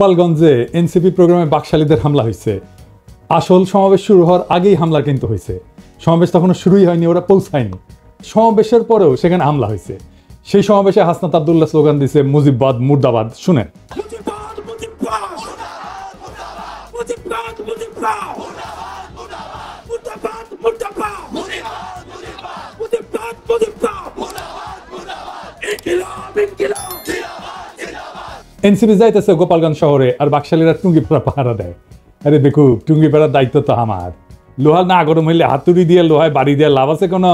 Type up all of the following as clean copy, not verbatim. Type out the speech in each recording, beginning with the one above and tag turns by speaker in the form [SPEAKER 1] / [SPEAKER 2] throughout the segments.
[SPEAKER 1] গোপালগঞ্জে এনসিপি প্রোগ্রামে বাকশালীদের হামলা হয়েছে। আসল সমাবেশ শুরু হওয়ার আগেই হামলা কিন্তু হয়েছে। সমাবেশ তখনও শুরুই হয়নি, ওরা পৌঁছায়নি। সমাবেশের পরেও সেখানে হামলা হয়েছে। সেই সমাবেশে হাসনাত আব্দুল্লাহ স্লোগান দিছে মুজিববাদ মুর্দাবাদ। শুনেন। এনসিপি যাইতেছে গোপালগঞ্জ শহরে, আর বাকশালীরা টুঙ্গিপাড়া পাহারা দেয়। আরে বেকুব, টুঙ্গিপাড়ার দায়িত্ব তো আমার। লোহা না গরম হইলে হাতুড়ি দিয়ে লোহায় বাড়ি দিয়ে লাভ আছে কোনো?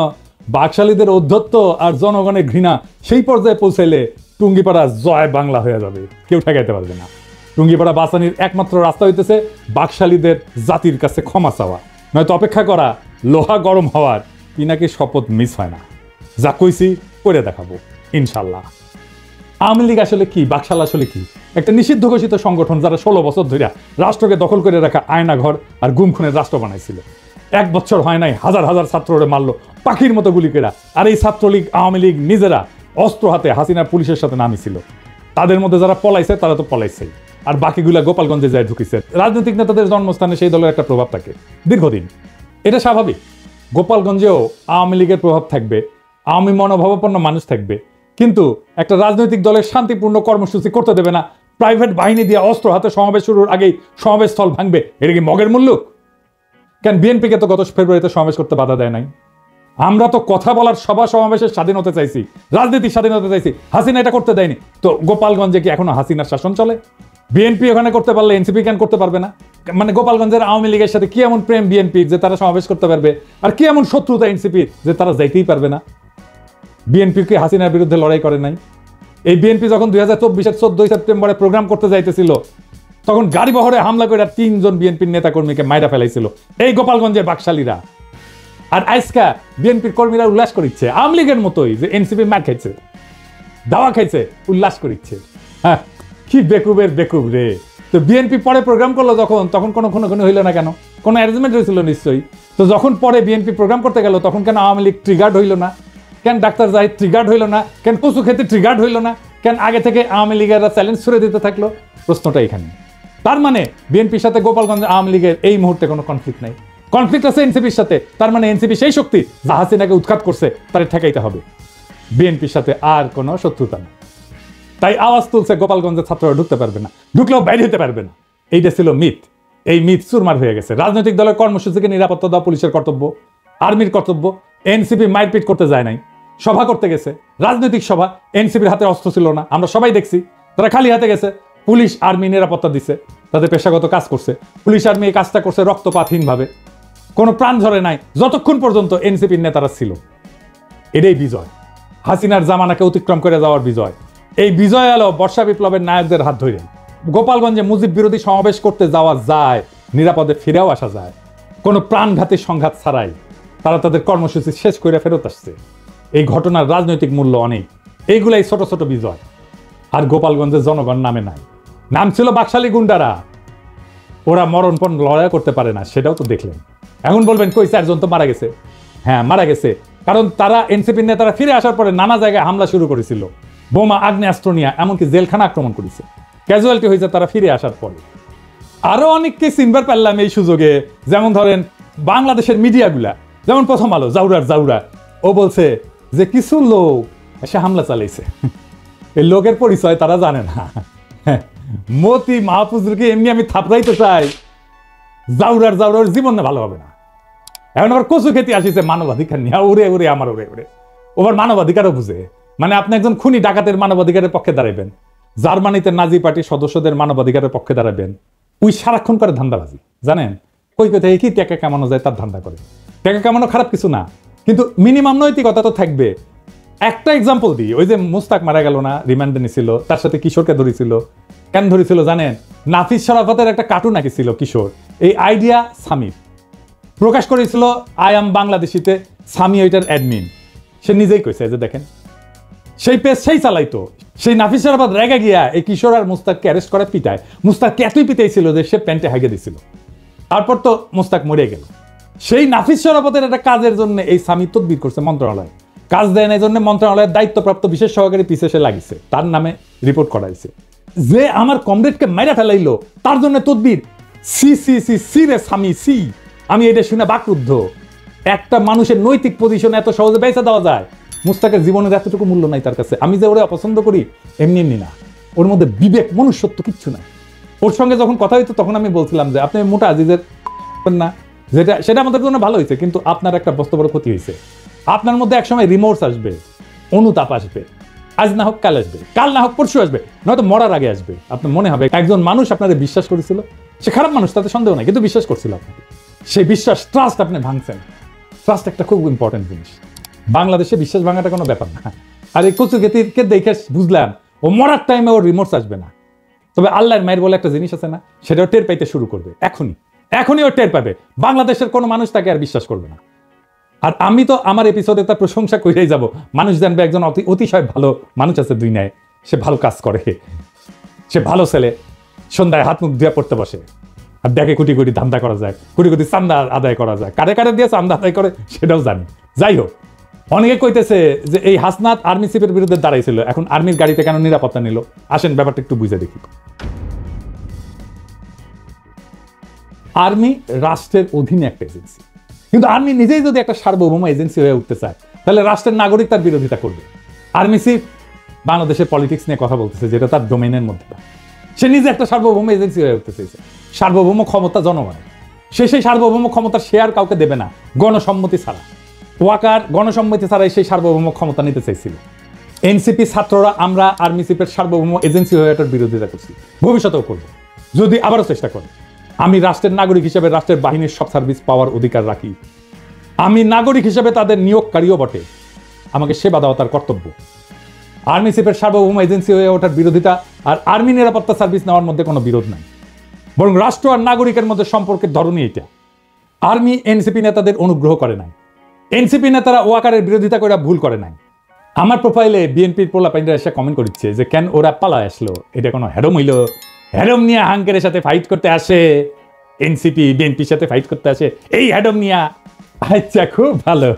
[SPEAKER 1] বাকশালীদের ঔদ্ধত্য আর জনগণের ঘৃণা সেই পর্যায়ে পৌঁছাইলে টুঙ্গিপাড়া জয় বাংলা হয়ে যাবে, কেউ ঠেকাইতে পারবে না। টুঙ্গিপাড়া বাঁচানির একমাত্র রাস্তা হইতেছে বাকশালীদের জাতির কাছে ক্ষমা চাওয়া, নয়তো অপেক্ষা করা লোহা গরম হওয়ার পিনাকি শপথ মিস হয় না। যা কইছি করে দেখাবো ইনশাল্লাহ। আওয়ামী লীগ আসলে কি, বাকশাল আসলে কি? একটা নিষিদ্ধ ঘোষিত সংগঠন যারা 16 বছর ধরে রাষ্ট্রকে দখল করে রাখা আয়নাঘর আর গুম খুনের রাষ্ট্র বানাইছিল। 1 বছর হয় নাই হাজার হাজার ছাত্ররে মারলো পাখির মতো গুলি কেড়া। আর এই ছাত্রলীগ আওয়ামী লীগ নিজেরা অস্ত্র হাতে হাসিনা পুলিশের সাথে নামিছিল। তাদের মধ্যে যারা পলাইছে তারা তো পলাইছেই, আর বাকিগুলা গোপালগঞ্জে যায় ঢুকিছে। রাজনৈতিক নেতাদের জন্মস্থানে সেই দলের একটা প্রভাব থাকে দীর্ঘদিন, এটা স্বাভাবিক। গোপালগঞ্জেও আওয়ামী লীগের প্রভাব থাকবে, আওয়ামী মনোভাবাপন্ন মানুষ থাকবে, কিন্তু একটা রাজনৈতিক দলের শান্তিপূর্ণ কর্মসূচি করতে দেবে না। প্রাইভেট বাহিনী দিয়ে অস্ত্র হাতে সমাবেশ শুরুর আগেই সমাবেশ স্থল ভাঙবে, এটা কি মগের মূল্য? কেন বিএনপিকে তো গত ফেব্রুয়ারিতে সমাবেশ করতে বাধা দেয় নাই? আমরা তো কথা বলার সভা সমাবেশের স্বাধীনতা চাইছি, রাজনীতির স্বাধীনতা চাইছি। হাসিনা এটা করতে দেয়নি, তো গোপালগঞ্জে কি এখনো হাসিনার শাসন চলে? বিএনপি ওখানে করতে পারলে এনসিপি কেন করতে পারবে না? মানে গোপালগঞ্জের আওয়ামী লীগের সাথে কি এমন প্রেম বিএনপির যে তারা সমাবেশ করতে পারবে, আর কি এমন শত্রুতা এনসিপির যে তারা যাইতেই পারবে না? বিএনপি কি হাসিনার বিরুদ্ধে লড়াই করে নাই? এই বিএনপি যখন 2024-এর 14 সেপ্টেম্বরে প্রোগ্রাম করতে যাইতেছিল, তখন গাড়ি বহরে হামলা করে 3 জন বিএনপির নেতা কর্মীকে মাইরা ফেলাইছিল এই গোপালগঞ্জের বাকশালীরা। আর আজকা বিএনপির কর্মীরা উল্লাস করিচ্ছে আওয়ামী লীগের মতোই, যে এনসিপি মার খাইছে, দাওয়া খাইছে, উল্লাস করিচ্ছে। হ্যাঁ, কি বেকুবের বেকুব রে। তো বিএনপি পরে প্রোগ্রাম করলো যখন, তখন কোনো হইল না কেন? কোনো অ্যারেঞ্জমেন্ট হয়েছিল নিশ্চয়ই। তো যখন পরে বিএনপি প্রোগ্রাম করতে গেল, তখন কেন আওয়ামী লীগ ট্রিগার্ড হইল না? কেন ডাক্তার জাহিদ ট্রিগার্ড হইল না? কেন কচু খেতে ট্রিগার্ড হইল না? কেন আগে থেকে আওয়ামী লীগেরা চ্যালেঞ্জ ছুড়ে দিতে থাকলো? প্রশ্নটা এখানে। তার মানে বিএনপির সাথে গোপালগঞ্জ আওয়ামী লীগের এই মুহূর্তে কোনো কনফ্লিক্ট নাই। কনফ্লিক্ট আছে এনসিপির সাথে। তার মানে এনসিপি সেই শক্তি যা হাসিনাকে উৎখাত করছে, তারে ঠেকাইতে হবে। বিএনপির সাথে আর কোনো শত্রুতা নেই। তাই আওয়াজ তুলছে গোপালগঞ্জের ছাত্ররা ঢুকতে পারবে না, ঢুকলেও বাইরে হতে পারবে না। এইটা ছিল মিথ। এই মিথ চুরমার হয়ে গেছে। রাজনৈতিক দলের কর্মসূচিকে নিরাপত্তা দেওয়া পুলিশের কর্তব্য, আর্মির কর্তব্য। এনসিপি মারপিট করতে যায় নাই, সভা করতে গেছে, রাজনৈতিক সভা। এনসিপির হাতে অস্ত্র ছিল না, আমরা সবাই দেখছি। তারা খালি হাতে গেছে, পুলিশ আর্মি নিরাপত্তা দিচ্ছে, তাদের পেশাগত কাজ করছে। পুলিশ আর্মি এই কাজটা করছে রক্তপাতহীনভাবে, কোনো প্রাণ ঝরে নাই, যতক্ষণ পর্যন্ত এনসিপির নেতারা ছিল। এটাই বিজয়, হাসিনার জামানাকে অতিক্রম করে যাওয়ার বিজয়। এই বিজয় এলো বর্ষা বিপ্লবের নায়কদের হাত ধরে। গোপালগঞ্জে মুজিব বিরোধী সমাবেশ করতে যাওয়া যায়, নিরাপদে ফিরেও আসা যায়, কোনো প্রাণঘাতী সংঘাত ছাড়াই। তারা তাদের কর্মসূচি শেষ করে ফেরত আসছে। এই ঘটনার রাজনৈতিক মূল্য অনেক। এইগুলাই ছোট ছোট বিজয়। আর গোপালগঞ্জের জনগণ নামে নাই, নাম ছিল বাকশালী গুন্ডারা। ওরা মরণপণ লড়াই করতে পারে না, সেটাও তো দেখলেন। এখন বলবেন কই 4 জন তো মারা গেছে। হ্যাঁ, মারা গেছে, কারণ তারা এনসিপির নেতারা ফিরে আসার পরে নানা জায়গায় হামলা শুরু করেছিল, বোমা আগ্নেয়াস্ত্র নিয়ে, এমনকি জেলখানা আক্রমণ করেছে। ক্যাজুয়ালিটি হয়েছে তারা ফিরে আসার পরে। আরো অনেককে চিনবার পারলাম এই সুযোগে। যেমন ধরেন বাংলাদেশের মিডিয়াগুলা, যেমন প্রথম আলো, জাউরা ও বলছে যে কিছু লোক এসে হামলা চালাইছে। এই লোকের পরিচয় তারা জানে না। মতি মাহফুজকে এমনি আমি থাপড়াইতে চাই, জাউরার জীবন না ভালো হবে না। এখন আবার কচু খেতে আসিছে মানবাধিকার নিয়ে, ওরে আমার ওরে ওবার মানবাধিকারও বুঝে। মানে আপনি একজন খুনি ডাকাতের মানবাধিকারের পক্ষে দাঁড়াবেন, জার্মানিতে নাজি পার্টির সদস্যদের মানবাধিকারের পক্ষে দাঁড়াবেন। ওই সারাক্ষণ করে ধান্দাবাজি, জানেন? কই কোথায় কি টাকা কামানো যায় তার ধান্দা করে। টাকা কামানো খারাপ কিছু না, কিন্তু মিনিমাম নৈতিকতা তো থাকবে। একটা এক্সাম্পল দিই, ওই যে মুস্তাক মারা গেল না, রিমান্ডে নিছিল, তার সাথে কিশোরকে ধরেছিল। কেন ধরেছিল জানেন? নাফিস শরাফতের একটা কার্টুন আঁকিছিল কিশোর, এই আইডিয়া সামির প্রকাশ করেছিল আই এম বাংলাদেশিতে। সামি ওইটার অ্যাডমিন, সে নিজেই কইছে যে দেখেন, সেই পেজ সেই চালাইতো। সেই নাফিস শরাফত রেগে গিয়া এই কিশোর আর মুস্তাককে অ্যারেস্ট করে পিটায়। মুস্তাককে এতই পিটাইছিল যে সে প্যান্টে হাগে দিছিল। তারপর তো মুস্তাক মরে গেল। সেই নাফিস শরাফতের একটা কাজের জন্য এই সামি তদবির করছে মন্ত্রণালয়, কাজ দেয় না, এই জন্য মন্ত্রণালয়ের দায়িত্বপ্রাপ্ত বিশেষ সহকারী পিছে সে লাগিছে, তার নামে রিপোর্ট করাইছে। যে আমার কমরেডকে মাইরা ফেলাইলো তার জন্য তদবির, সি সি সি সি রে স্বামী সি। আমি এটা শুনে বাকরুদ্ধ। একটা মানুষের নৈতিক পজিশনে এত সহজে বেঁচে দেওয়া যায়? মুস্তাকের জীবনের এতটুকু মূল্য নাই তার কাছে। আমি যে ওরা অপছন্দ করি এমনি এমনি না, ওর মধ্যে বিবেক মনুষ্যত্ব কিচ্ছু নাই। ওর সঙ্গে যখন কথা হইতো তখন আমি বলছিলাম যে আপনি মোটা আজিজের না, যেটা সেটা আমাদের জন্য ভালো হয়েছে, কিন্তু আপনার একটা বস্তু বড় ক্ষতি হয়েছে। আপনার মধ্যে একসময় রিমোর্স আসবে, অনুতাপ আসবে, আজ না হোক কাল আসবে, কাল না হোক পরশু আসবে, নয়তো মরার আগে আসবে। আপনার মনে হবে একজন মানুষ আপনাদের বিশ্বাস করেছিল, সে খারাপ মানুষ তাতে সন্দেহ নাই, কিন্তু বিশ্বাস করছিল আপনাকে, সেই বিশ্বাস ট্রাস্ট আপনি ভাঙছেন। ট্রাস্ট একটা খুব ইম্পর্টেন্ট জিনিস। বাংলাদেশে বিশ্বাস ভাঙাটা কোনো ব্যাপার না। আর এই কচুকেতিকে দেখে বুঝলাম ও মরার টাইমে ওর রিমোর্স আসবে না, তবে আল্লাহর মায়ের বলে একটা জিনিস আছে না, সেটাও টের পাইতে শুরু করবে। এখনই ও টের পাবে। বাংলাদেশের কোনো মানুষ তাকে আর বিশ্বাস করবে না। আর আমি তো আমার এপিসোডে তার প্রশংসা করেই যাব। মানুষ জানবে একজন অতিশয় ভালো মানুষ আছে দুনিয়ায়, সে ভালো কাজ করে, সে ভালো ছেলে, সন্ধ্যায় হাত মুখ ধুয়ে পড়তে বসে আর দেখে কোটি কোটি ধান্দা করা যায়, কোটি কোটি চান্দা আদায় করা যায়, কারে কারে দিয়ে চান্দা আদায় করে সেটাও জানি। যাই হোক, অনেকে কইতেছে যে এই হাসনাত আর্মি চিফের বিরুদ্ধে দাঁড়াইছিল, এখন আর্মির গাড়িতে কেন নিরাপত্তা নিল? আসেন ব্যাপারটা একটু বুঝে দেখি। আর্মি রাষ্ট্রের অধীনে একটা এজেন্সি, কিন্তু আর্মি নিজেই যদি একটা সার্বভৌম এজেন্সি হয়ে উঠতে চায় তাহলে রাষ্ট্রের নাগরিক তার বিরোধিতা করবে। আর্মি চিফ বাংলাদেশের পলিটিক্স নিয়ে কথা বলতেছে, যেটা তার ডোমেনের মধ্যে। সে নিজে একটা সার্বভৌম এজেন্সি হয়ে উঠতে চেয়েছে। সার্বভৌম ক্ষমতা জনগণের, সে সেই সার্বভৌম ক্ষমতার শেয়ার কাউকে দেবে না গণসম্মতি ছাড়া। ওয়াকার গণসম্মতি ছাড়াই সেই সার্বভৌম ক্ষমতা নিতে চাইছিল। এনসিপি ছাত্ররা আমরা আর্মি চিফের সার্বভৌম এজেন্সি হয়ে এটার বিরোধিতা করছি, ভবিষ্যতেও করব যদি আবারও চেষ্টা করে। আমি রাষ্ট্রের নাগরিক হিসেবে রাষ্ট্রের বাহিনীর সব সার্ভিস পাওয়ার অধিকার রাখি। আমি নাগরিক হিসেবে তাদের নিয়োগকারীও বটে, আমাকে সেবা দেওয়া তার কর্তব্য। আর্মি চিফের সার্বভৌম এজেন্সি হয়ে ওঠার বিরোধিতা আর আর্মি নিরাপত্তা সার্ভিস নেওয়ার মধ্যে কোনো বিরোধ নাই, বরং রাষ্ট্র আর নাগরিকের মধ্যে সম্পর্কের ধরনই এটা। আর্মি এনসিপি নেতাদের অনুগ্রহ করে নাই, এনসিপি নেতারা ওয়াকারের বিরোধিতা করে ভুল করে নাই। আমার প্রোফাইলে বিএনপির পোলাপাইনরা এসে কমেন্ট করছে যে কেন ওরা পালায় আসলো, এটা কোনো হ্যারম হইল? হ্যারম নিয়ে হাঙ্কের সাথে ফাইট করতে আসে, এনসিপি বিএনপির সাথে ফাইট করতে আসে এই হ্যাডম নিয়া। আচ্ছা, খুব ভালো।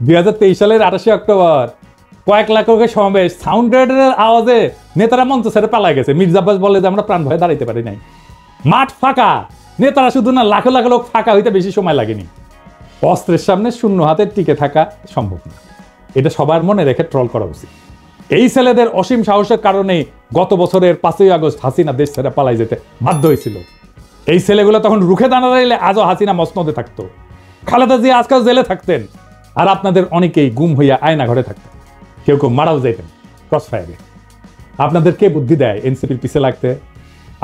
[SPEAKER 1] 2023 সালের 28 অক্টোবর কয়েক লাখ লোকের সমাবেশ, সাউন্ড গ্রেডের আওয়াজে নেতারা মঞ্চ ছেড়ে পালায় গেছে। মির্জা আব্বাস বলে যে আমরা প্রাণ ভয়ে দাঁড়াইতে পারি নাই। মাঠ ফাঁকা, নেতারা শুধু না লাখ লাখ লোক ফাঁকা হইতে বেশি সময় লাগেনি। অস্ত্রের সামনে শূন্য হাতে টিকে থাকা সম্ভব না, এটা সবার মনে রেখে ট্রল করা উচিত। এই ছেলেদের অসীম সাহসের কারণে গত বছরের 5ই আগস্ট হাসিনা দেশ ছেড়ে পালাই যেতে বাধ্য হয়েছিল। এই ছেলেগুলো তখন রুখে দাঁড়াইলে আজও হাসিনা মসনদে থাকতো, খালেদা জিয়া আজকাল জেলে থাকতেন, আর আপনাদের অনেকেই গুম হইয়া আয়না ঘরে থাকতেন, কেউ কেউ মারাও যাইতেন ক্রস ফায়ারে। আপনাদের কে বুদ্ধি দেয় এনসিপির পিছে লাগতে?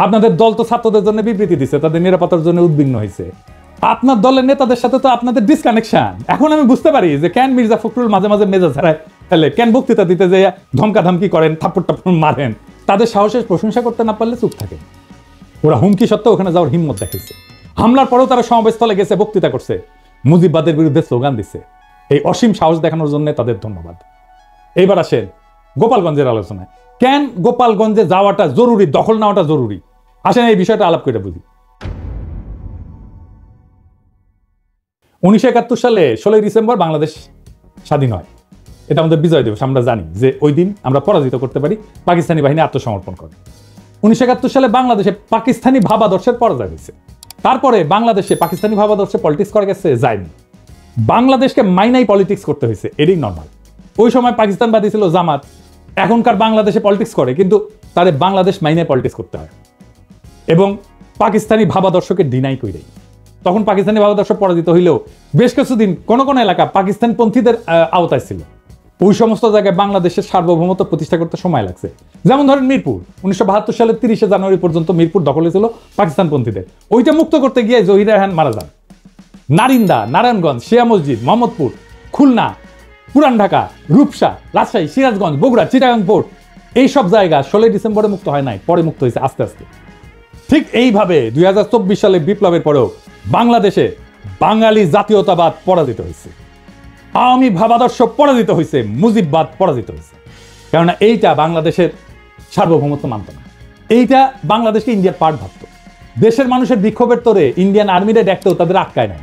[SPEAKER 1] আপনাদের দল তো ছাত্রদের জন্য বিবৃতি দিচ্ছে, তাদের নিরাপত্তার জন্য উদ্বিগ্ন হয়েছে। আপনার দলের নেতাদের সাথে তো আপনাদের ডিসকানেকশন। এখন আমি বুঝতে পারি যে কেন মির্জা ফখরুল মাঝে মাঝে মেজাজ হারায় ফেলে, কেন বক্তৃতা দিতে যেয়ে ধমকা ধমকি করেন, থাপ্পড় টাপ্পড় মারেন। তাদের সাহসের প্রশংসা করতে না পারলে চুপ থাকে। ওরা হুমকি সত্ত্বেও ওখানে যাওয়ার হিম্মত দেখাইছে। হামলার পরেও তারা সমাবেশস্থলে গেছে, বক্তৃতা করছে, মুজিববাদের বিরুদ্ধে স্লোগান দিচ্ছে। এই অসীম সাহস দেখানোর জন্য তাদের ধন্যবাদ। এইবার আসেন গোপালগঞ্জের আলোচনায়। কেন গোপালগঞ্জে যাওয়াটা জরুরি, দখল নেওয়াটা জরুরি? আসেন এই বিষয়টা আলাপ করে বুঝি। 1971 সালে 16 ডিসেম্বর বাংলাদেশ স্বাধীন হয়। এটা আমাদের বিজয় দিবস। আমরা জানি যে ওই দিন আমরা পরাজিত করতে পারি, পাকিস্তানি বাহিনী আত্মসমর্পণ করে। 1971 সালে বাংলাদেশে পাকিস্তানি ভাবাদর্শের পরাজয় হয়েছে। তারপরে বাংলাদেশে পাকিস্তানি ভাবাদর্শে পলিটিক্স করা গেছে, যায়নি। বাংলাদেশকে মাইনাই পলিটিক্স করতে হয়েছে, এটাই নর্মাল। ওই সময় পাকিস্তানবাদী ছিল জামাত, এখনকার বাংলাদেশে পলিটিক্স করে, কিন্তু তাদের বাংলাদেশ মাইনাই পলিটিক্স করতে হয় এবং পাকিস্তানি ভাবাদর্শকে ডিনাই করেই। তখন পাকিস্তানি ভাবাদর্শ পরাজিত হইলেও বেশ কিছুদিন কোনো কোনো এলাকা পাকিস্তানপন্থীদের আওতায় ছিল। ওই সমস্ত জায়গায় বাংলাদেশের সার্বভৌমত্ব প্রতিষ্ঠা করতে সময় লাগছে। যেমন ধরেন মিরপুর, 1972 সালের 30 জানুয়ারি পর্যন্ত মিরপুর দখলে ছিল পাকিস্তানপন্থীদের। ওইটা মুক্ত করতে গিয়ে জহির রায়হান মারা যান। নারিন্দা, নারায়ণগঞ্জ, শিয়া মসজিদ, মোহাম্মদপুর, খুলনা, পুরান ঢাকা, রূপসা, রাজশাহী, সিরাজগঞ্জ, বগুড়া, চিটাগাং পোর্ট, এইসব জায়গা 16 ডিসেম্বরে মুক্ত হয় নাই, পরে মুক্ত হয়েছে আস্তে আস্তে। ঠিক এইভাবে 2024 সালে বিপ্লবের পরেও বাংলাদেশে বাঙালি জাতীয়তাবাদ পরাজিত হয়েছে, আওয়ামী ভাবাদর্শ পরাজিত হয়েছে, মুজিববাদ পরাজিত হয়েছে। কেননা এইটা বাংলাদেশের সার্বভৌমত্ব মানত না, এইটা বাংলাদেশকে ইন্ডিয়ার পার্ট ভাবত। দেশের মানুষের বিক্ষোভের তোরে ইন্ডিয়ান আর্মিরা দেখতেও তাদের আটকায় নাই,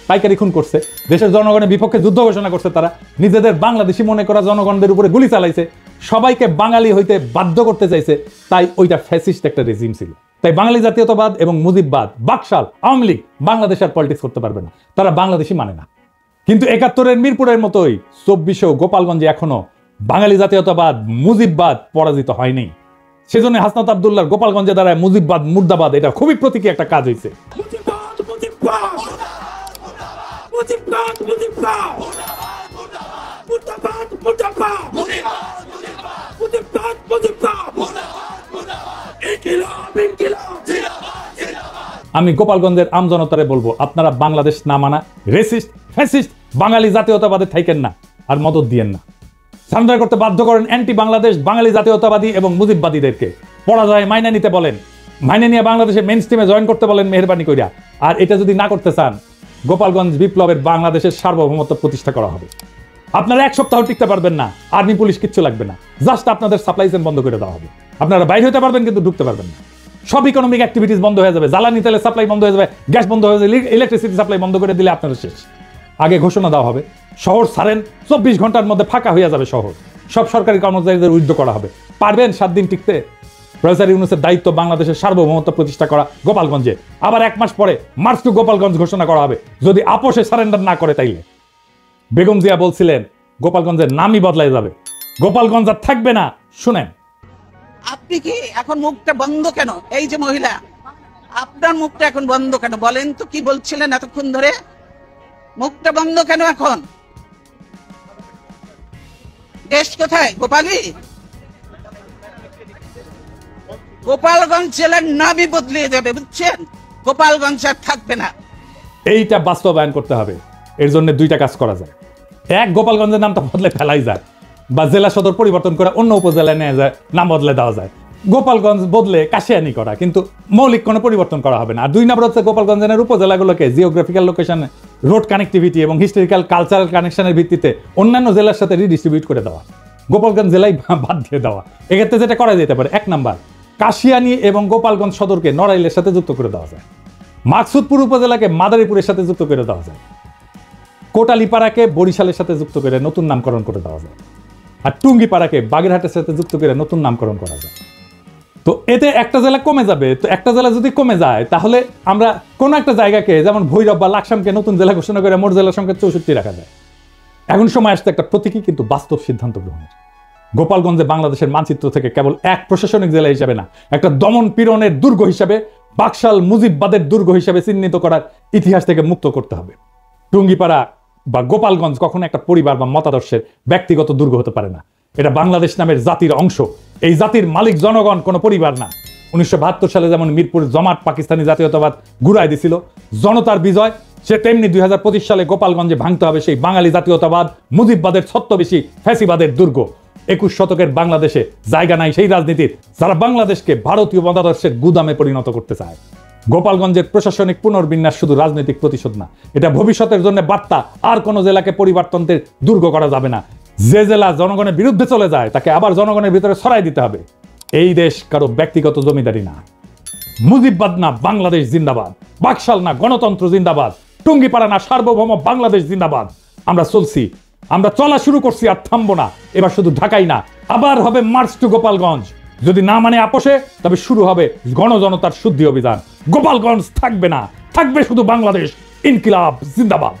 [SPEAKER 1] পাইকারি খুন করছে, দেশের জনগণের বিপক্ষে যুদ্ধ ঘোষণা করছে, তারা নিজেদের বাংলাদেশি মনে করা জনগণদের উপরে গুলি চালাইছে, সবাইকে বাঙালি হইতে বাধ্য করতে চাইছে, তাই ওইটা ফ্যাসিস্ট একটা রেজিম ছিল। তাই বাঙালি জাতীয়তাবাদ এবং মুজিববাদ, বাকশাল, আওয়ামী লীগ বাংলাদেশ আর পলিটিক্স করতে পারবে না, তারা বাংলাদেশই মানে না। কিন্তু ৭১-এর মিরপুরের মতোই ২৪-এও গোপালগঞ্জে এখনো বাঙালি জাতীয়তাবাদ, মুজিববাদ পরাজিত হয়নি। সেজন্য হাসনাত আব্দুল্লাহর গোপালগঞ্জে দাঁড়ায় মুজিববাদ মুর্দাবাদ, এটা খুবই প্রতীকী একটা কাজ হয়েছে। আমি গোপালগঞ্জের আমজনতারে বলবো, আপনারা বাংলাদেশ না মানা রেসিস্ট, ফ্যাসিস্ট বাঙালি জাতীয়তাবাদে থাকেন না আর মদত দিয়েন না। সারেন্ডার করতে বাধ্য করেন অ্যান্টি বাংলাদেশ বাঙালি জাতীয়তাবাদী এবং মুজিববাদীদেরকে। পরাজয় মাইনে নিতে বলেন, মাইনে নিয়ে বাংলাদেশে মেইন স্ট্রিমে জয়েন করতে বলেন মেহেরবানি কইরা। আর এটা যদি না করতে চান, গোপালগঞ্জ বিপ্লবের বাংলাদেশের সার্বভৌমত্ব প্রতিষ্ঠা করা হবে। আপনারা ১ সপ্তাহ টিকতে পারবেন না, আর্মি পুলিশ কিচ্ছু লাগবে না, জাস্ট আপনাদের সাপ্লাই চেইন বন্ধ করে দেওয়া হবে। আপনারা বাইরে হতে পারবেন কিন্তু ঢুকতে পারবেন না। সব ইকোনমিক অ্যাক্টিভিটিস বন্ধ হয়ে যাবে, জ্বালানি তেলের সাপ্লাই বন্ধ হয়ে যাবে, গ্যাস বন্ধ হয়ে যাবে, ইলেকট্রিসিটি সাপ্লাই বন্ধ করে দিলে আপনারা শেষ। আগে ঘোষণা দেওয়া হবে, শহর ছাড়েন, ২৪ ঘন্টার মধ্যে ফাঁকা হয়ে যাবে শহর, সব সরকারি কর্মচারীদের উইথড্র করা হবে। পারবেন ৭ দিন টিকতে? প্রফেসর ইউনূসের দায়িত্ব বাংলাদেশের সার্বভৌমত্ব প্রতিষ্ঠা করা গোপালগঞ্জে। আবার ১ মাস পরে মার্চ টু গোপালগঞ্জ ঘোষণা করা হবে, যদি আপোষে সারেন্ডার না করে তাইলে। বেগম জিয়া বলছিলেন গোপালগঞ্জের নামই বদলাই যাবে, গোপালগঞ্জ আর থাকবে না। শুনেন,
[SPEAKER 2] আপনি কি এখন মুখটা বন্ধ কেন? এই যে মহিলা, আপনার মুখটা এখন বন্ধ কেন বলেন তো? কি বলছিলেন এতক্ষণ ধরে? মুখটা বন্ধ কেন এখন? দেশ কোথায়? গোপালী? গোপালগঞ্জ জেলার নামই বদলে যাবে, বুঝছেন? গোপালগঞ্জ আর থাকবে না।
[SPEAKER 1] এইটা বাস্তবায়ন করতে হবে। এর জন্য 2টা কাজ করা যায়। এক, গোপালগঞ্জের নামটা বদলে ফেলাই যায়, বা জেলা সদর পরিবর্তন করে অন্য উপজেলায় নিয়ে যায়, নাম বদলে দেওয়া যায়। গোপালগঞ্জ বদলে কাশিয়ানি করা, কিন্তু মৌলিক কোনো পরিবর্তন করা হবে না। আর 2 নম্বর হচ্ছে গোপালগঞ্জের উপজেলাগুলোকে জিওগ্রাফিক্যাল লোকেশন, রোড কানেক্টিভিটি এবং হিস্টোরিক্যাল কালচারাল কানেকশনের ভিত্তিতে অন্যান্য জেলার সাথে রিডিস্ট্রিবিউট করে দেওয়া, গোপালগঞ্জ জেলায় বাদ দিয়ে দেওয়া। এক্ষেত্রে যেটা করা যেতে পারে, 1 নাম্বার, কাশিয়ানি এবং গোপালগঞ্জ সদরকে নড়াইলের সাথে যুক্ত করে দেওয়া যায়। মাকসুদপুর উপজেলাকে মাদারীপুরের সাথে যুক্ত করে দেওয়া যায়। কোটালীপাড়াকে বরিশালের সাথে যুক্ত করে নতুন নামকরণ করে দেওয়া যায়। আর টুঙ্গিপাড়াকে বাগেরহাটের সাথে যুক্ত করে নতুন নামকরণ করা যায়। তো এতে একটা জেলা কমে যাবে। তো একটা জেলা যদি কমে যায়, তাহলে আমরা কোনো একটা জায়গাকে, যেমন ভৈরব বা লাকসামকে নতুন জেলা ঘোষণা করে মোট জেলার সংখ্যা 64 রাখা যায়। এখন সময় আসছে একটা প্রতীকী কিন্তু বাস্তব সিদ্ধান্ত গ্রহণের। গোপালগঞ্জে বাংলাদেশের মানচিত্র থেকে কেবল এক প্রশাসনিক জেলা হিসাবে না, একটা দমন পীড়নের দুর্গ হিসাবে, বাকশাল মুজিববাদের দুর্গ হিসাবে চিহ্নিত করার ইতিহাস থেকে মুক্ত করতে হবে। টুঙ্গিপাড়া বা গোপালগঞ্জ কখনো একটা পরিবার বা মতাদর্শের ব্যক্তিগত দুর্গ হতে পারে না। এটা বাংলাদেশ নামের জাতির অংশ। এই জাতির মালিক জনগণ, কোনো পরিবার না। 1972 সালে যেমন মিরপুর জমাট পাকিস্তানি জাতীয়তাবাদ ঘুরাই দিছিল, জনতার বিজয়, সে তেমনি 2025 সালে গোপালগঞ্জে ভাঙতে হবে সেই বাঙালি জাতীয়তাবাদ, মুজিববাদের ছত্রবেশী ফ্যাসিবাদের দুর্গ। 21 শতকের বাংলাদেশে জায়গা নাই সেই রাজনীতির যারা বাংলাদেশকে ভারতীয় মতাদর্শের গুদামে পরিণত করতে চায়। গোপালগঞ্জের প্রশাসনিক পুনর্বিন্যাস শুধু রাজনৈতিক প্রতিশোধ না, এটা ভবিষ্যতের জন্য বার্তা। আর কোনো জেলাকে পরিবর্তনের দুর্গ করা যাবে না। যে জেলা জনগণের বিরুদ্ধে চলে যায়, তাকে আবার জনগণের ভিতরে ছড়াই দিতে হবে। এই দেশ কারো ব্যক্তিগত জমিদারি না। মুজিববাদ না, বাংলাদেশ জিন্দাবাদ। বাকশাল না, গণতন্ত্র জিন্দাবাদ। টুঙ্গিপাড়া না, সার্বভৌম বাংলাদেশ জিন্দাবাদ। আমরা চলছি, আমরা চলা শুরু করছি, আর থামবো না। এবার শুধু ঢাকাই না, আবার হবে মার্চ টু গোপালগঞ্জ। যদি না মানে আপোষে, তবে শুরু হবে গণজনতার শুদ্ধি অভিযান। গোপালগঞ্জ থাকবে না, থাকবে শুধু বাংলাদেশ। ইনকিলাব জিন্দাবাদ।